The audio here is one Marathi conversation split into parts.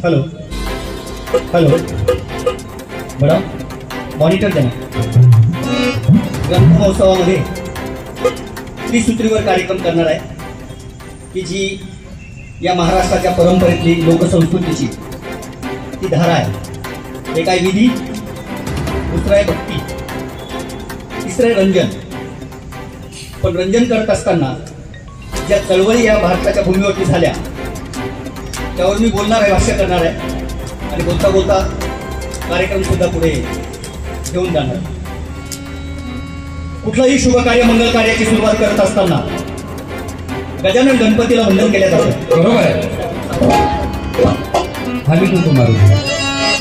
हेलो हेलो बड़ा मॉनिटर देना ग्रंथ महोत्सवामध्ये त्रिसूत्रीवर कार्यक्रम करणार आहे की जी या महाराष्ट्राच्या परंपरेतली लोकसंस्कृतीची ती धारा आहे। एक आहे विधी, दुसरा आहे भक्ती, तिसरं आहे रंजन। पण रंजन करत असताना ज्या चळवळी या भारताच्या भूमीवरती झाल्या त्यावर मी बोलणार आहे, भाष्य करणार आहे आणि बोलता बोलता कार्यक्रम सुद्धा पुढे घेऊन जाणार। कुठलंही शुभ कार्य, मंगल कार्याची सुरुवात करत असताना गजानन गणपतीला वंदन केलं जातं, बरोबर आहे। आम्ही तू तुम्हाला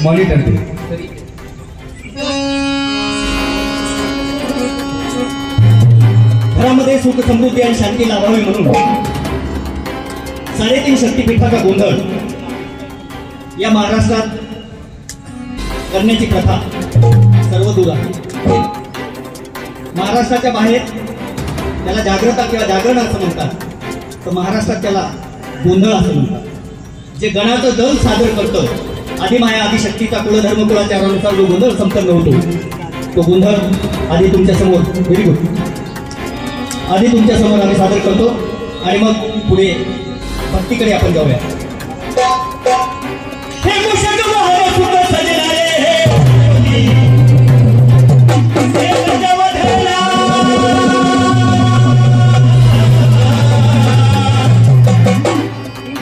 मॉनिटर दे। घरामध्ये सुख समृद्धी आणि शांती लाभावी म्हणून 3.5 शक्तिपीठाचा गोंधळ या महाराष्ट्रात करण्याची प्रथा सर्वदूर आहे। महाराष्ट्राच्या बाहेर त्याला जागृता किंवा जागरण असं म्हणतात, तर महाराष्ट्रात त्याला गोंधळ असं म्हणतात। जे गणाचं दल सादर करतं, आदिमाया आदिशक्तीचा कुलधर्म कुलाचारानुसार जो गोंधळ संपन्न होतो, तो गोंधळ आधी तुमच्या समोर व्हेरी गुड आधी तुमच्या समोर आम्ही सादर करतो आणि मग पुढे भक्तीकडे आपण जाऊया। हे मुशक मोहर फुट सजणारे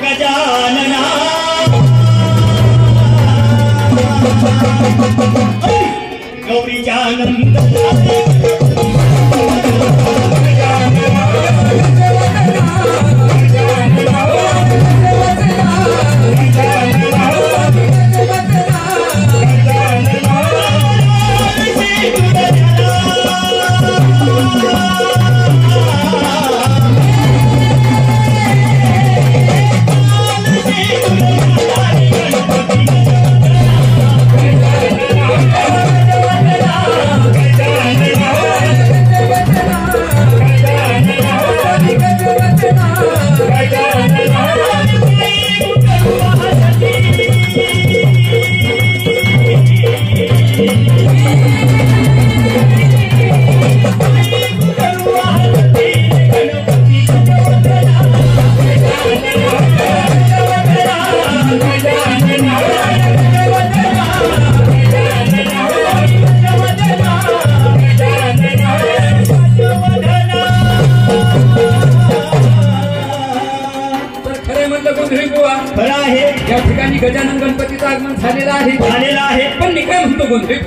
गजानना गौरीचा आनंद Yeah.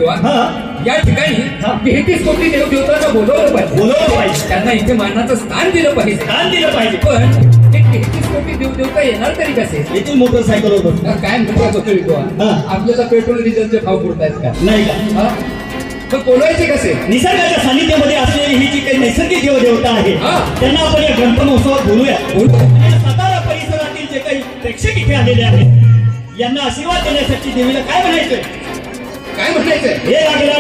किंवा हा या ठिकाणी 33 कोटी देवदेवतांना बोलवलं पाहिजे, त्यांना इथे मानाचं स्थान दिलं पाहिजे. पण ते 33 कोटी देवदेवता येणार तरी कसे? येथील मोटरसायकलवर काय म्हणतो किंवा आपल्याला पेट्रोल डिझेलचे भाव पुरतायत का? नाही का? मग बोलवायचे कसे? निसर्गाच्या सानिध्यामध्ये असलेली ही जी काही नैसर्गिक देवदेवता आहे त्यांना आपण या गणपती महोत्सवात बोलूया. सातारा परिसरातील जे काही प्रेक्षक इथे आलेले आहेत यांना आशीर्वाद देण्यासाठी देवीला काय म्हणायचंय? हे लागला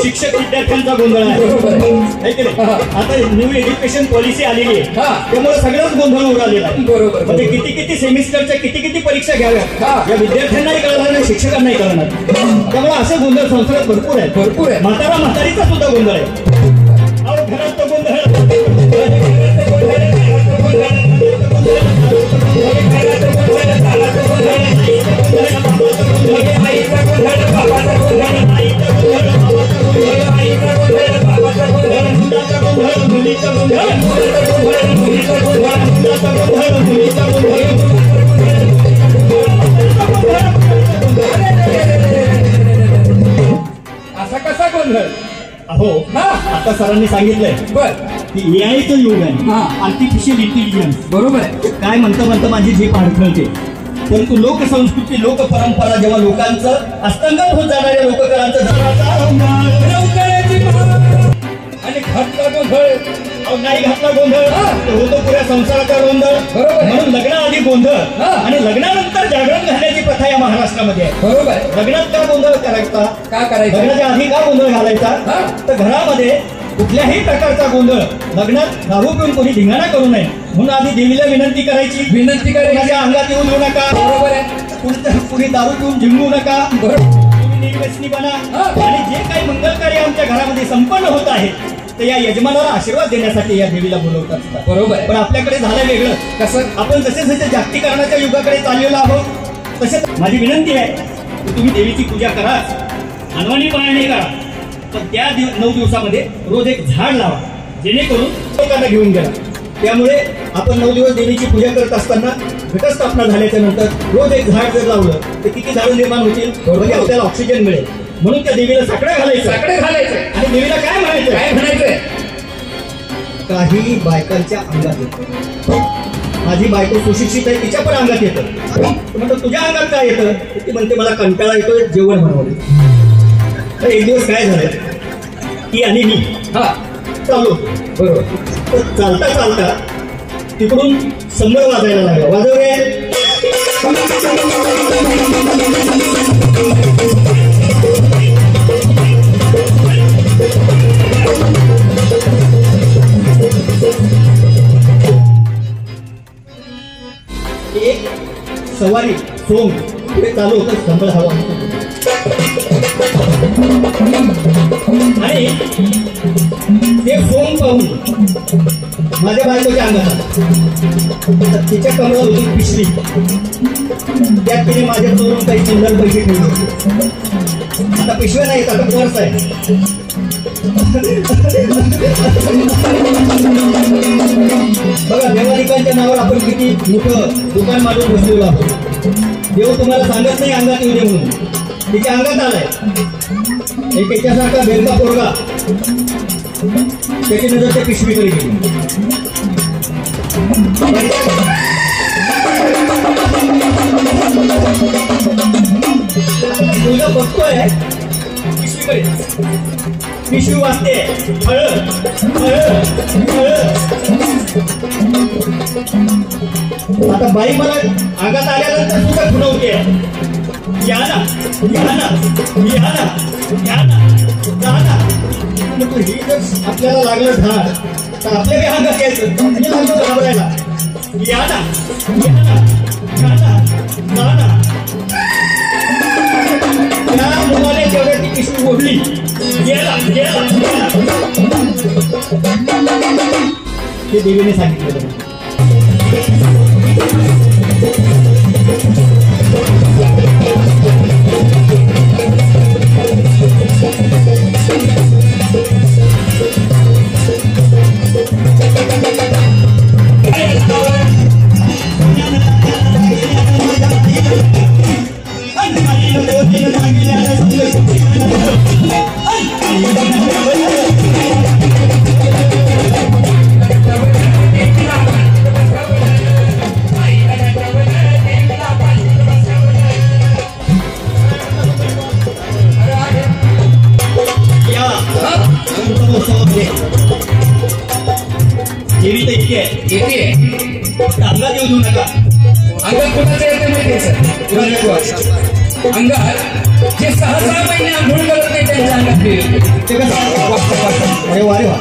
शिक्षक विद्यार्थ्यांचा गोंधळ आहे. आता न्यू एज्युकेशन पॉलिसी आलेली आहे त्यामुळे सगळंच गोंधळ उडालेला आहे. बरोबर. म्हणजे किती सेमिस्टरच्या किती परीक्षा घ्याव्या या विद्यार्थ्यांनाही कळणार नाही, शिक्षकांनाही कळणार. त्यामुळे असे गोंधळ संसारात भरपूर आहे. म्हातारीचा सुद्धा गोंधळ आहे. अहो घरात तो गोंधळ असा कसा गोंधळ? अहो आता सरांनी सांगितलंय की एआयचं युग आहे, आर्टिफिशियल इंटेलिजन्स. बरोबर आहे. काय म्हणता माझी झेप अडखळते. परंतु लोकसंस्कृती लोक परंपरा जेव्हा लोकांचं अस्तंगत होत जाणाऱ्या लोककलांचं आणि घातला गोंधळ नाही घातला गोंधळ होतो पुऱ्या संसाराचा गोंधळ. म्हणून लग्नाआधी गोंधळ आणि लग्नानंतर जागरण घालण्याची प्रथा या महाराष्ट्रामध्ये आहे. बरोबर. लग्नात का गोंधळ करायचा? का करायचा? लग्नाच्या आधी का गोंधळ घालायचा? तर घरामध्ये कुठल्याही प्रकारचा गोंधळ लग्नात दारू पिऊन कोणी धिंगाणा करू नये म्हणून आधी देवीला विनंती करायची. कोणाच्या अंगात येऊन येऊ नका. बरोबर आहे. कुणी दारू पिऊन झिंगू नका. तुम्ही निर्व्यसनी बना. आणि जे काही मंगल कार्य आमच्या घरामध्ये संपन्न होत आहे तर या यजमानाला आशीर्वाद देण्यासाठी या देवीला बोलवतात. बरोबर. पण आपल्याकडे झालं वेगळं. कसं? आपण जसे जागतिकरणाच्या युगाकडे चाललेलो आहोत तसेच माझी विनंती आहे की तुम्ही देवीची पूजा करा, अनवाणी पाळणे करा, पण त्या 9 दिवसामध्ये रोज एक झाड लावा जेणेकरून लोकांना घेऊन गेला. त्यामुळे आपण 9 दिवस देवीची पूजा करत असताना घटस्थापना झाल्याच्या नंतर रोज एक झाड जर लावलं तर किती झाडं निर्माण होतील? म्हणजे आपल्याला ऑक्सिजन मिळेल. म्हणून त्या देवीला साकडे घालायचं आणि देवीला काय म्हणायचं? काही बायकांच्या अंगात येतं. माझी बायको सुशिक्षित आहे, तिच्या पण अंगात येतं. म्हणतो तुझ्या अंगात काय येतं? ती म्हणते मला कंटाळा येतोय जेवण बनवलं. तर एक दिवस काय झालं, ती आणि मी चालू बरोबर. तर चालता तिकडून संबळ वाजायला लागला. वाजवले एक सवारी सोंग पुढे चालू होतं. संबळ हवा आणि ते सोंग पाहून माझ्या बायकोच्या अंगात तिच्या कमरात होती पिशवी. त्यात तिने माझ्या चोरून काही चिल्लर पैसे ठेवले होते. आता पिशव्या नाही, आता पर्स आहे. बघा देवालिकांच्या नावावर आपण किती मोठं दुकान मारून बसलेलो आहोत. देव तुम्हाला सांगत नाही अंगात येऊ दे म्हणून. तिच्या अंगात आलाय. एक त्याच्यासारखा बेलका पोरगा त्याची नजर त्या पिशवीकडे गेली. मुलगा बघतोय पिशवीकडे. पिशवी वाजते आता बाई मला अंगात आल्यानंतर सुद्धा खुणवते. या ना ही जर आपल्याला लागलं झाड तर आपल्या अंगात यायचं घाबरायला. या ना ते देवीने सांगितलं. देवी तर इतकी आहे अंगात येऊ देऊ नका. अंगात कोणाचं येते माहिती सर अंगात जे 6 महिने आंघोळ करत नाही त्यांच्या अंगात ते कसं. अरे वा रे वा.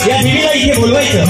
या देवीला इथे बोलवायचं.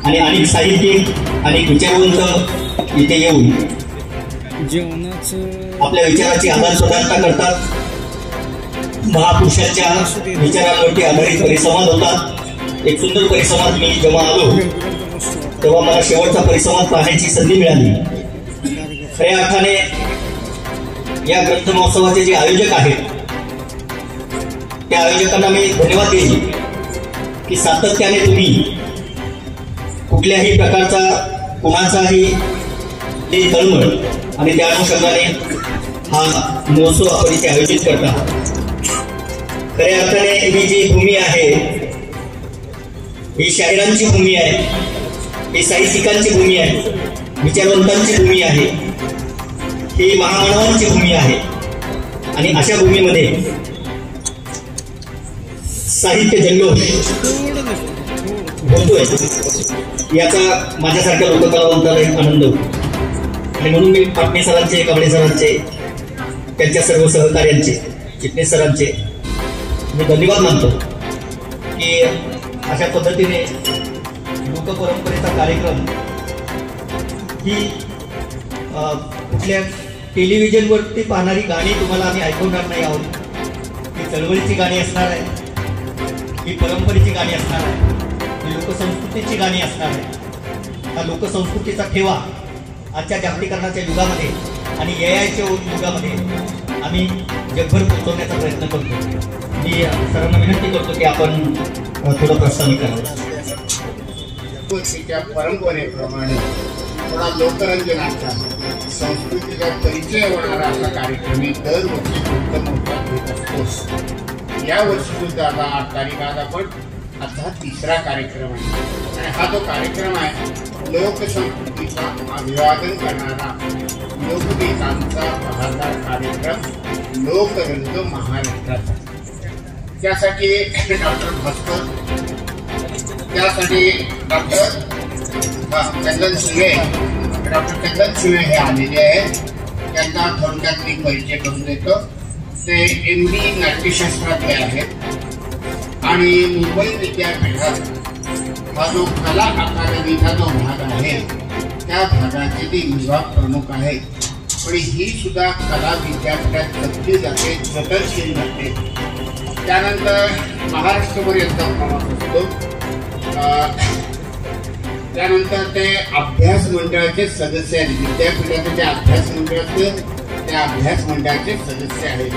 आणि अनेक साहित्यिक अनेक विचारवंत इथे येऊन आपल्या विचाराची आदान प्रदान करतात. महापुरुषांच्या विचारांवरती आधारित परिसंवाद होतात. एक सुंदर परिसंवाद मी जेव्हा आलो तेव्हा मला शेवटचा परिसंवाद पाहण्याची संधी मिळाली. खऱ्या अर्थाने या ग्रंथ महोत्सवाचे जे आयोजक आहेत त्या आयोजकांना मी धन्यवाद देईन की सातत्याने तुम्ही कुठल्याही प्रकारचा कुणाचाही तळमळ आणि त्या अनुषंगाने हा महोत्सव आपण इथे आयोजित करता. खऱ्या अर्थाने ही जी भूमी आहे ही शाहिरांची भूमी आहे, ही साहित्यिकांची भूमी आहे, विचारवंतांची भूमी आहे, ही महामानवांची भूमी आहे. आणि अशा भूमीमध्ये साहित्य जल्लोष होतोय याचा माझ्यासारख्या लोककलावंताला एक आनंद होतो. आणि म्हणून मी पाटणे सरांचे, कांबळे सरांचे, त्यांच्या सर्व सहकार्यांचे, चिटणीस सरांचे मी धन्यवाद मानतो की अशा पद्धतीने लोकपरंपरेचा कार्यक्रम ही कुठल्या टेलिव्हिजनवरती पाहणारी गाणी तुम्हाला आम्ही ऐकवणार नाही आहोत. ही चळवळीची गाणी असणार आहे, ही परंपरेची गाणी असणार आहे, ही लोकसंस्कृतीची गाणी असणार आहे. हा लोकसंस्कृतीचा ठेवा आजच्या जागतिकरणाच्या युगामध्ये आणि एआयच्या युगामध्ये आम्ही जगभर पोहोचवण्याचा प्रयत्न करतो. मी सर्वांना विनंती करतो की आपण थोडं प्रस्थानिक करावं. त्या परंपरेप्रमाणे थोडा लोकरंजनाचा संस्कृतीचा परिचय होणारा असा कार्यक्रम दरवर्षी खूप मोठा घेत असतोच. यावर्षी सुद्धा आता 8 तारीख आज आपण आता 3रा कार्यक्रम आहे आणि हा जो कार्यक्रम आहे लोकसंस्कृतीचा अभिवादन करणारा लोकगीतांचा बहारदार कार्यक्रम लोकरंग महाराष्ट्राचा. त्यासाठी डॉक्टर भास्कर, त्यासाठी डॉक्टर चंदन शिवे हे आलेले आहेत. त्यांना थोडक्यात मी परिचय करून देतो. ते MD नाट्यशास्त्रातले आहेत. आणि मुंबई विद्यापीठात हा जो कला अकादमीचा जो भाग आहे त्या भागाचे ते विभाग प्रमुख आहेत. पण ही सुद्धा कला विद्यापीठात जपली जाते, जतन केली जाते. त्यानंतर महाराष्ट्रभर यांचा प्रवास असतो. त्यानंतर ते अभ्यास मंडळाचे सदस्य आहेत. विद्यापीठाचे जे अभ्यास मंडळ असते त्या अभ्यास मंडळाचे सदस्य आहेत.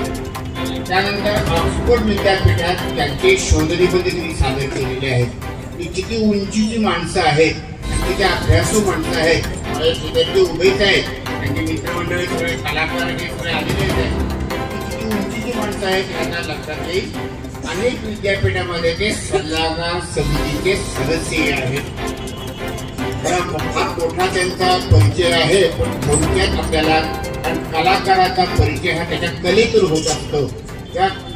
त्यानंतर ऑक्सफोर्ड विद्यापीठात त्यांचे शोधनिबंध सादर केलेले आहेत. ही किती उंचीची माणसं आहेत, किती अभ्यासू माणसं आहेत. ते उभेच आहेत, त्यांचे मित्रमंडळी सगळे कलाकार हे सगळे आलेले आहेत. किती उंचीची माणसं आहेत यांना लक्षात येईल. अनेक विद्यापीठामध्ये ते सल्लागार समितीचे सदस्य आहेत. फार मोठा त्यांचा परिचय आहे, पण थोडक्यात आपल्याला कलाकाराचा परिचय हा त्याच्या कलेतून होत असतो.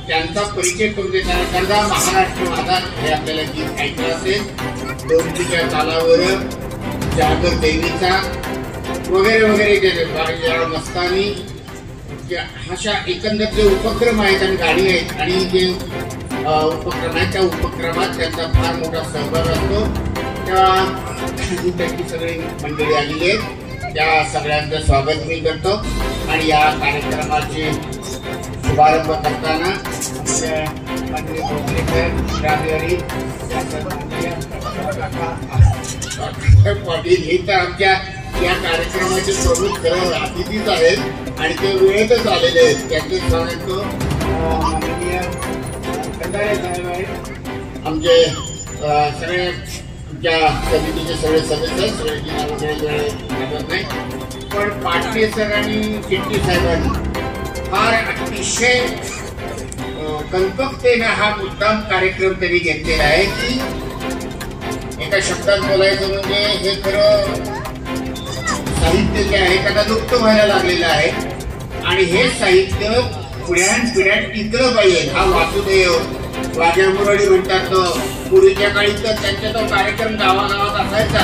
त्यांचा परिचय करून देताना महाराष्ट्र माझा हे आपल्याला गीत ऐकलं असेल. डोंबीच्या तालावर, जागर देवीचा वगैरे वगैरे मस्तानी अशा एकंदर जे उपक्रम आहेत आणि गाडी आहेत आणि जे उपक्रम आहेत त्या उपक्रमात त्यांचा फार मोठा सहभाग असतो. त्यांची सगळी मंडळी आलेली आहेत. त्या सगळ्यांचं स्वागत मी करतो. आणि या कार्यक्रमाचे शुभारंभ करताना पाटील हे तर आमच्या या कार्यक्रमाचे प्रमुख खरं अतिथीच आहेत आणि ते वेळेतच आलेले आहेत. त्यांचे स्वागत माननीय खंडारे साहेब आहेत. आमचे सगळे आमच्या समितीचे सगळे सदस्य आहेत. सगळ्यांची नावं वगैरे लागत नाही, पण पाटले सर आणि शेट्टी साहेबांनी फार अतिशय कल्पकतेने हा मुद्दाम कार्यक्रम त्यांनी घेतलेला आहे की एका शब्दात बोलायचं म्हणजे हे खरं साहित्य जे आहे त्याला लुप्त व्हायला लागलेलं आहे आणि हे साहित्य पिढ्यानपिढ्या टिकलं पाहिजे. हा वासुदेव राजा मुरळी म्हणतात पूर्वीच्या काळी तर त्यांचा तो कार्यक्रम गावागावात असायचा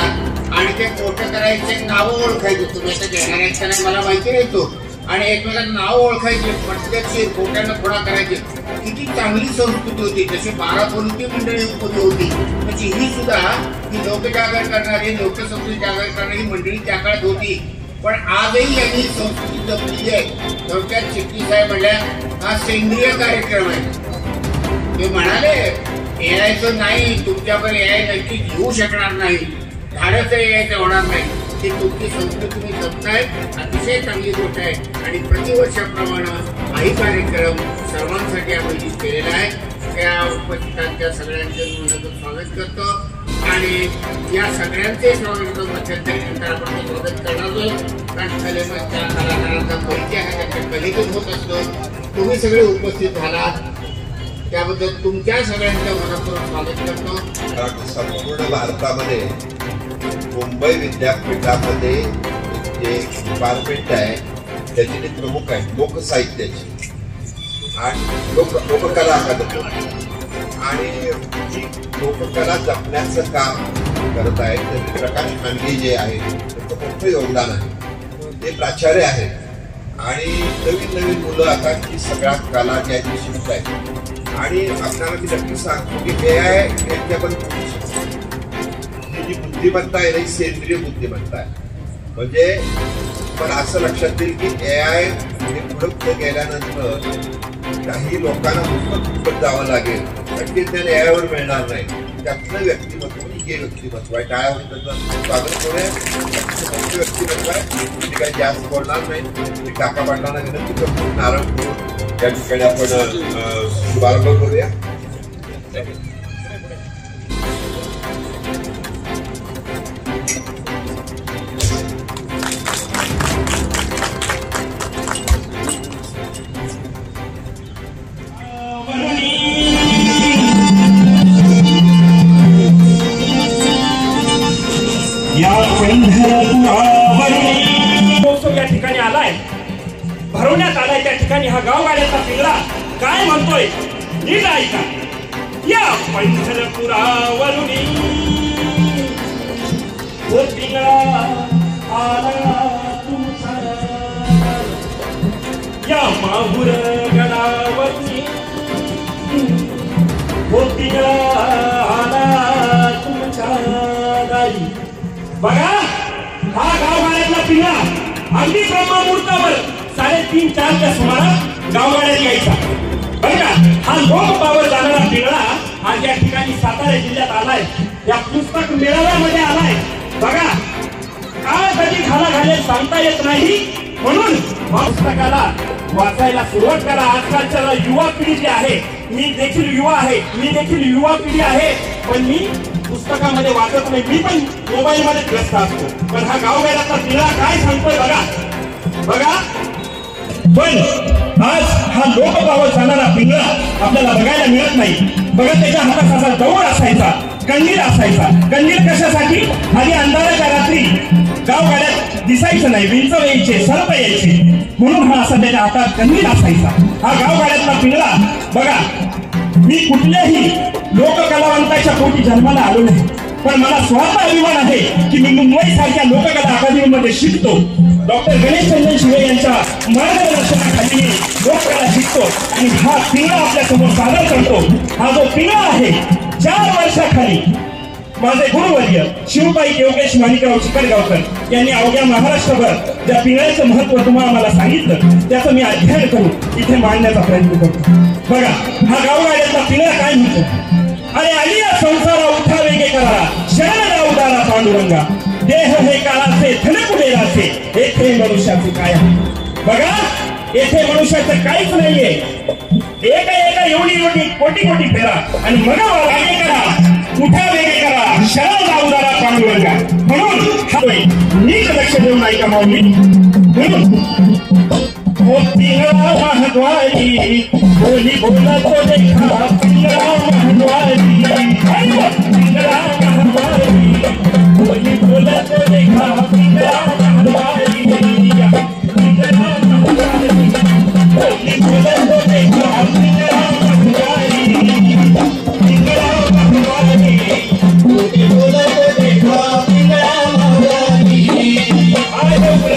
आणि ते मोठं करायचे, नावं ओळखायचे. तुम्ही आता घेणाऱ्यांचा नाही मला माहिती नाही तो, आणि एकमेकांना नाव ओळखायचे, पटकन खोट्यानं खोडा करायचे. किती चांगली संस्कृती होती. जशी 12 पोलिटी मंडळी होती तशी ही सुद्धा ही लोकजागर करणारी, लोकसंस्कृती जागर करणारी मंडळी त्या काळात होती. पण आजही यांनी संस्कृती जपलेली आहे. थोडक्यात शेट्टी साहेब म्हणल्या हा सेंद्रिय कार्यक्रम आहे. ते म्हणाले एआयचं नाही, तुमच्याकडे एआय नक्की घेऊ शकणार नाही, धाडच एआयचं होणार नाही. ती तुमची संस्कृती तुम्ही जपताय, अतिशय चांगली गोष्ट आहे. आणि प्रतिवर्षाप्रमाणे काही कार्यक्रम सर्वांसाठी आम्ही केलेला आहे. त्या उपस्थितांच्या सगळ्यांचे मनोगत स्वागत करतो आणि या सगळ्यांचे स्वागत मध्यंतरीनंतर आपण स्वागत करणार आहोत. कारण कलेच्या कलाकारांचा परिचय हा त्यांच्या कलेतून होत असतो. तुम्ही सगळे उपस्थित झालात त्याबद्दल तुमच्या सगळ्यांचं मनपूर्वक स्वागत करतो. संपूर्ण भारतामध्ये मुंबई विद्यापीठामध्ये जे डिपार्टमेंट आहे त्याचे ते प्रमुख आहेत लोकसाहित्याचे आणि लोककला अकादमी आणि ही लोककला जपण्याचं काम करत आहेत. त्याचे प्रकाश खानगी जे आहे त्याचं मोठं योगदान आहे. ते प्राचार्य आहेत आणि नवीन नवीन मुलं आता ही सगळ्या कला ज्या शिकत आहेत. आणि आपल्याला मी नक्की सांगतो की एआय यांच्याबद्दल जी बुद्धिमत्ता आहे ही सेंद्रिय बुद्धिमत्ता आहे. म्हणजे पण असं लक्षात येईल की एआय हे पुढे गेल्यानंतर काही लोकांना पुस्तक जावं लागेल कारण की त्याला एआयवर मिळणार नाही. त्यातलं व्यक्तिमत्व हे व्यक्तिमत्व आहे. टाळ्यावर त्याचं स्वागत करूया. व्यक्तिमत्व आहे ते काही जास्त बोलणार नाही. ते काका पाटलांना विनंती करतो नारळ करून त्या ठिकाणी आपण शुभारंभ करूया. या ठिकाणी आलाय, भरवण्यात आलाय. त्या ठिकाणी हा गावगाड्याचा पिंगळा काय म्हणतोय नीट ऐका. या पंढरपुरावरून पिंगळा आला तुमचा, या माहुर गडावरून पिंगळा पिंगळा अगदी ब्रह्ममुहूर्तावर 3:30-4च्या सुमारास गावगाड्यात यायचा. बरं का, हा लोक पावर जाणारा पिंगळा हा ज्या ठिकाणी सातारा जिल्ह्यात आलाय त्या पुस्तक मेळाव्यामध्ये आलाय. बघा, काळ कधी घालेल सांगता येत नाही, म्हणून पुस्तकाला वाचायला सुरुवात करा. आजकालच्या युवा पिढी जी आहे, मी देखील युवा पिढी आहे, पण मी पुस्तकामध्ये वाचत नाही, मी पण मोबाईल मध्ये व्यस्त असतो. पण हा गावगाड्याचा पिंगळा काय सांगतोय बघा. पण आज हा लोक पावत जाणारा पिंगळा आपल्याला बघायला मिळत नाही. बघा, त्याच्या हातात असा दौड असायचा, कंदील असायचा. कंदील कशासाठी? आधी अंधाराच्या रात्री गावगाड्यात दिसायचं नाही, विंच यायचे, सर्प यायचे, म्हणून हा असा त्याच्या हातात कंदील असायचा. हा गावगाड्यातला पिंगळा. बघा, मी कुठल्याही लोककलावंताच्या पोटी जन्माला आलो नाही, पण मला स्वतः अभिमान आहे की मी मुंबई सारख्या लोककला अकादमीमध्ये शिकतो. डॉक्टर गणेश चंदन शिवे यांच्या मार्गदर्शनाखाली मी लोककला शिकतो आणि हा पिंगळा आपल्या समोर सादर करतो. हा जो पिंगळा आहे, 4 वर्षाखाली माझे गुरुवर्य शिवबाई योगेश माणिकराव चिकलगावकर यांनी अवघ्या महाराष्ट्रभर ज्या पिंगळ्याचं महत्व तुम्हाला मला सांगितलं, त्याचं मी अध्ययन करून इथे मांडण्याचा प्रयत्न करतो. बघा, हा गावगाड्यातला पिंगळा काय म्हणतो? अरे आली या संसारा उठा वेगे करा, शरण जा उदारा पांडुरंगा, देह हे काळाचे धन कुबेराचे, येथे मनुष्याचे काय आहे? बघा, येथे मनुष्याचं काहीच नाहीये. एका एवढी कोटी फेरा आणि मग वेगे करा, उठा वेगे करा, शरण जा उदारा पांडुरंगा. म्हणून नीट लक्ष देऊन ऐका माऊली. म्हणून पिंगळा महद्वारी बोली बोलतो देखा, पिंगळा महद्वारी, पिंगळा महद्वारी बोली बोलतो देखा, पिंगळा महद्वारी, पिंगळा महद्वारी बोली बोलतो देखा, पिंगळा महद्वारी, पिंगळा महद्वारी बोली बोलतो देखा, पिंगळा महद्वारी. आय डोंगर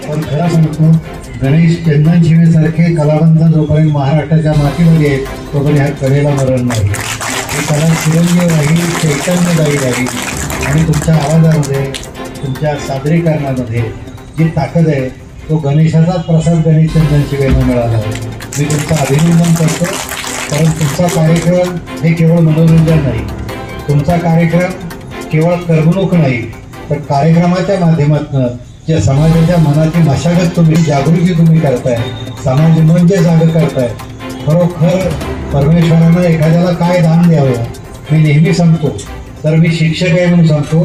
पण खरं सांगतो, गणेश चंदन शिवे सारखे कलावंत जोपर्यंत महाराष्ट्राच्या मातीमध्ये आहेत तोपर्यंत ह्या कलेला मरण नाही. ही कला चिरंजीव राहील, चैतन्यदायी राहील आणि तुमच्या आवाजामध्ये, तुमच्या सादरीकरणामध्ये जी ताकद आहे तो गणेशाचाच प्रसाद गणेश चंदन शिवेंना मिळाला आहे. मी तुमचं अभिनंदन करतो, कारण तुमचा कार्यक्रम हे केवळ मनोरंजन नाही, तुमचा कार्यक्रम केवळ करमणूक नाही, तर कार्यक्रमाच्या माध्यमातून जे समाजाच्या मनाची मशागत तुम्ही, जागृती तुम्ही करताय, समाज मन जे जागर करताय, खरोखर परमेश्वरानं एखाद्याला काय दान द्यावं. मी नेहमी सांगतो, तर मी शिक्षक आहे म्हणून सांगतो,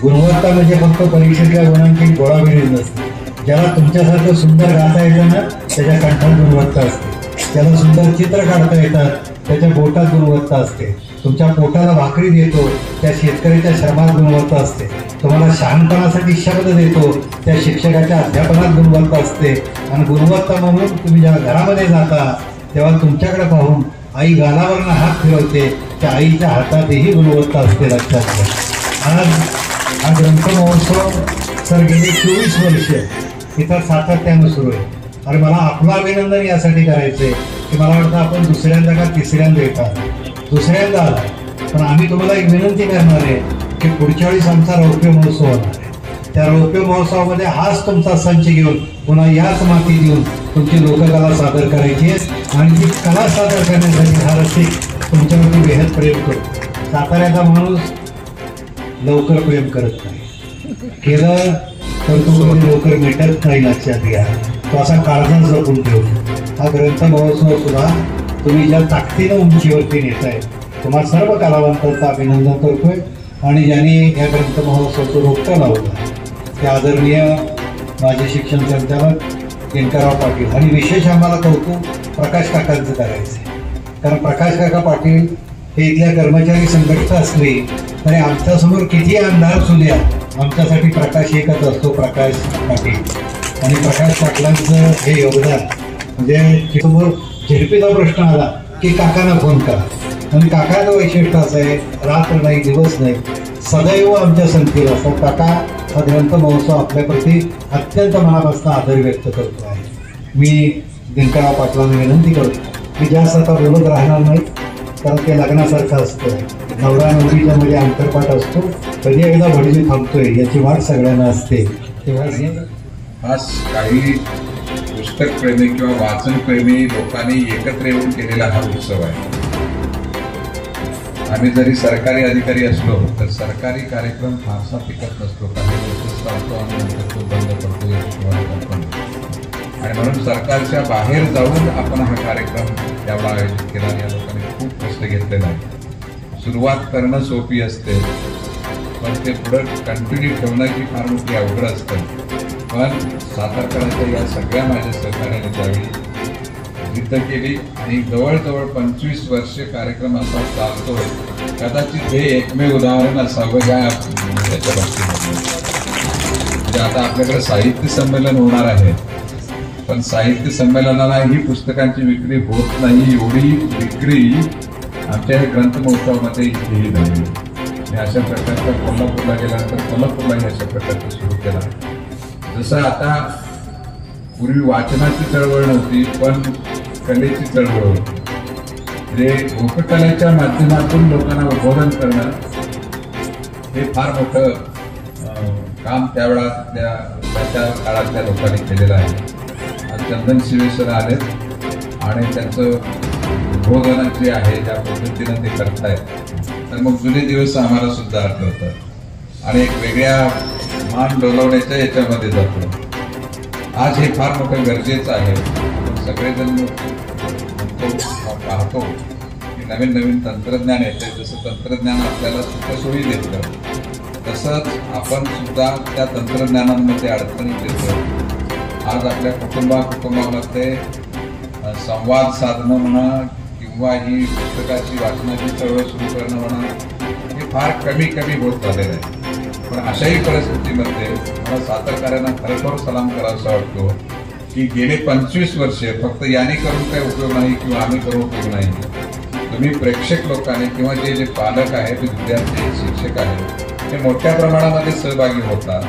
गुणवत्ता म्हणजे फक्त परीक्षेतल्या गुणांची गोळाबेरीज नसते. ज्याला तुमच्यासारखं सुंदर गाता येतं ना त्याच्या कंठात गुणवत्ता असते, ज्याला सुंदर चित्र काढता येतात त्याच्या बोटात गुणवत्ता असते, तुमच्या पोटाला भाकरी देतो त्या शेतकऱ्याच्या श्रमात गुणवत्ता असते, तुम्हाला शहाणपणासाठी शब्द देतो त्या शिक्षकाच्या अध्यापनात गुणवत्ता असते. आणि गुणवत्ता म्हणून तुम्ही जेव्हा घरामध्ये जाता तेव्हा तुमच्याकडे पाहून आई गालावरनं हात फिरवते, त्या आईच्या हातातही गुणवत्ता असते. लक्षात घ्या. आज हा ग्रंथ महोत्सव सर गेली 24 वर्ष इथं सातत्यानं सुरू आहे. आणि मला आपलं अभिनंदन यासाठी करायचं आहे की मला वाटतं आपण दुसऱ्यांदा का तिसऱ्यांदा येतात, दुसऱ्यांदा आला, पण आम्ही तुम्हाला एक विनंती करणार आहे की पुढच्या वेळेस आमचा रौप्य महोत्सव होणार आहे. त्या रौप्य महोत्सवामध्ये हाच तुमचा संच घेऊन पुन्हा याच मातीत येऊन तुमची लोककला सादर करायची आहे. आणि ती कला सादर करण्यासाठी हा रसिक तुमच्यावरती बेहद प्रेम करतो. साताऱ्याचा माणूस लवकर प्रेम करत नाही, केलं तर तो कधी लवकर मिटत नाही. लक्षात घ्या, तो असा काळजात जपून ठेवतो. हा ग्रंथ महोत्सव सुद्धा तुम्ही ज्या ताकदीनं उंचीवरती नेताय तुम्हा सर्व कलावंतांचं अभिनंदन करतोय. आणि ज्यांनी या ग्रंथ महोत्सवाचं रोपटं लावलं ते आदरणीय माजी शिक्षण संचालक दिनकरराव पाटील. आणि विशेष आम्हाला कौतुक प्रकाश काकांचं करायचं आहे, कारण प्रकाश काका पाटील हे इथल्या कर्मचारी संघटना असले तरी आमच्यासमोर किती अंधार असू द्या आमच्यासाठी प्रकाश एकच असतो, प्रकाश पाटील. आणि प्रकाश पाटलांचं हे योगदान म्हणजे समोर झेडपीचा प्रश्न आला की काकांना फोन करा. आणि काकाचं वैशिष्ट्य असं आहे, रात्र नाही दिवस नाही सदैव आमच्या संगतीला असतात. काका हा ग्रंथ महोत्सव आपल्याप्रती अत्यंत मनापासून आदर व्यक्त करतो आहे. मी दिनकरराव पाटलांना विनंती करतो की जास्त आता बोलत राहणार नाही, कारण ते लग्नासारखं असतं, नवरा नवरीच्या मध्ये अंतरपाठ असतो, कधी एकदा भडजी थांबतोय याची वाट सगळ्यांना असते. तेव्हा आज काही पुस्तक प्रेमी किंवा वाचन प्रेमी लोकांनी एकत्र येऊन केलेला हा उत्सव आहे. आम्ही जरी सरकारी अधिकारी असलो तर सरकारी कार्यक्रम फारसा टिकत नसतो, काही दिवस चालतो आणि नंतर तो बंद पडतो. आणि म्हणून सरकारच्या बाहेर जाऊन आपण हा कार्यक्रम यावेळा आयोजित केला. या लोकांनी खूप कष्ट घेतलेला आहे. सुरुवात करणं सोपी असते, पण ते पुढं कंटिन्यू ठेवणं की फार मोठी अवघड असतं. पण सातारकरांच्या या सगळ्या माझ्या सहकार्याने त्यावेळी जिद्द केली आणि जवळजवळ 25 वर्षे कार्यक्रम असा चालतोय. कदाचित हे एकमेव उदाहरण असावं याच्या बाबतीमध्ये. म्हणजे आता आपल्याकडे साहित्य संमेलन होणार आहे, पण साहित्य संमेलनाला ही पुस्तकांची विक्री होत नाही एवढी विक्री आमच्या या ग्रंथ महोत्सवामध्ये इथेही झाली. आणि अशा प्रकारचा कोल्हापूरला गेल्यानंतर कोल्हापूरलाही अशा प्रकारचं सुरू केला. जसं आता पूर्वी वाचनाची चळवळ नव्हती पण कलेची चळवळ होती. म्हणजे लोककलेच्या माध्यमातून लोकांना उद्बोधन करणं हे फार मोठं काम त्यावेळा त्या काळातल्या लोकांनी केलेलं आहे. आज चंदन शिवेश्वर आले आणि त्यांचं उद्बोधन जे आहे ज्या पद्धतीनं ते करतायत तर मग जुने दिवस आम्हाला सुद्धा आठवतात आणि एक वेगळ्या मान डोलवण्याच्या याच्यामध्ये जातो. आज हे फार मोठं गरजेचं आहे. आपण सगळेजण म्हणतो पाहतो की नवीन नवीन तंत्रज्ञान येते. जसं तंत्रज्ञान आपल्याला सुखसोयी देतं तसंच आपण सुद्धा त्या तंत्रज्ञानांमध्ये अडचणी देतो. आज आपल्या कुटुंबामध्ये संवाद साधणं म्हणा किंवा ही पुस्तकाची वाचनाची चळवळ सुरू करणं म्हणा हे फार कमी होत चाललेलं आहे. पण अशाही परिस्थितीमध्ये मला सातारकरांना खरोखर सलाम करावासा वाटतो की गेले 25 वर्षे फक्त याने करून काही उपयोग नाही किंवा आम्ही करून उपयोग नाही. तुम्ही प्रेक्षक लोकांनी किंवा जे पालक आहेत, विद्यार्थी शिक्षक आहेत हे मोठ्या प्रमाणामध्ये सहभागी होतात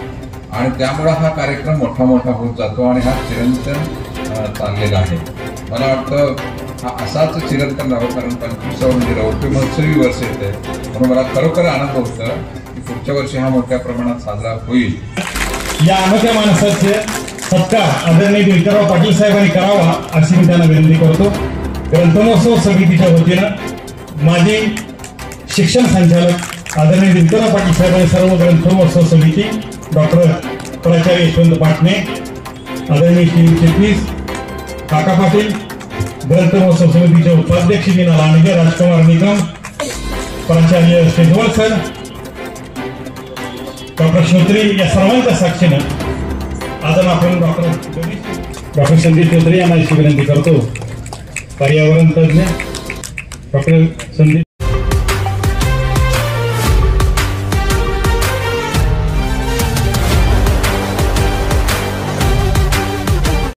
आणि त्यामुळं हा कार्यक्रम मोठा होत जातो आणि हा चिरंतन चाललेला आहे. मला वाटतं हा असाच चिरंतन राहो, कारण 25 म्हणजे रौप्य महोत्सवी वर्ष येते. म्हणून मला खरोखर आनंद होतं की पुढच्या वर्षी हा मोठ्या प्रमाणात साजरा होईल. या अनोख्या माणसाचे सत्कार आदरणीय दिनकरराव पाटील साहेबांनी करावा अशी मी त्यांना विनंती करतो. ग्रंथमहोत्सव समितीच्या वतीनं माजी शिक्षण संचालक आदरणीय दिनकरराव पाटील साहेबांनी सर्व ग्रंथमहोत्सव समिती डॉक्टर प्राचार्य यशवंत पाटणे, आदरणीय श्री चिटणीस काका पाटील, ग्रंथमहोत्सव समितीचे उपाध्यक्ष मीना लांडगे, राजकुमार निकम, प्राचार्य शेजवळ सर, डॉक्टर श्रोत्री या सर्वांच्या साक्षीनं आता आपण डॉक्टर संदीप चौधरी यांना अशी विनंती करतो, पर्यावरण तज्ञ डॉक्टर संदीप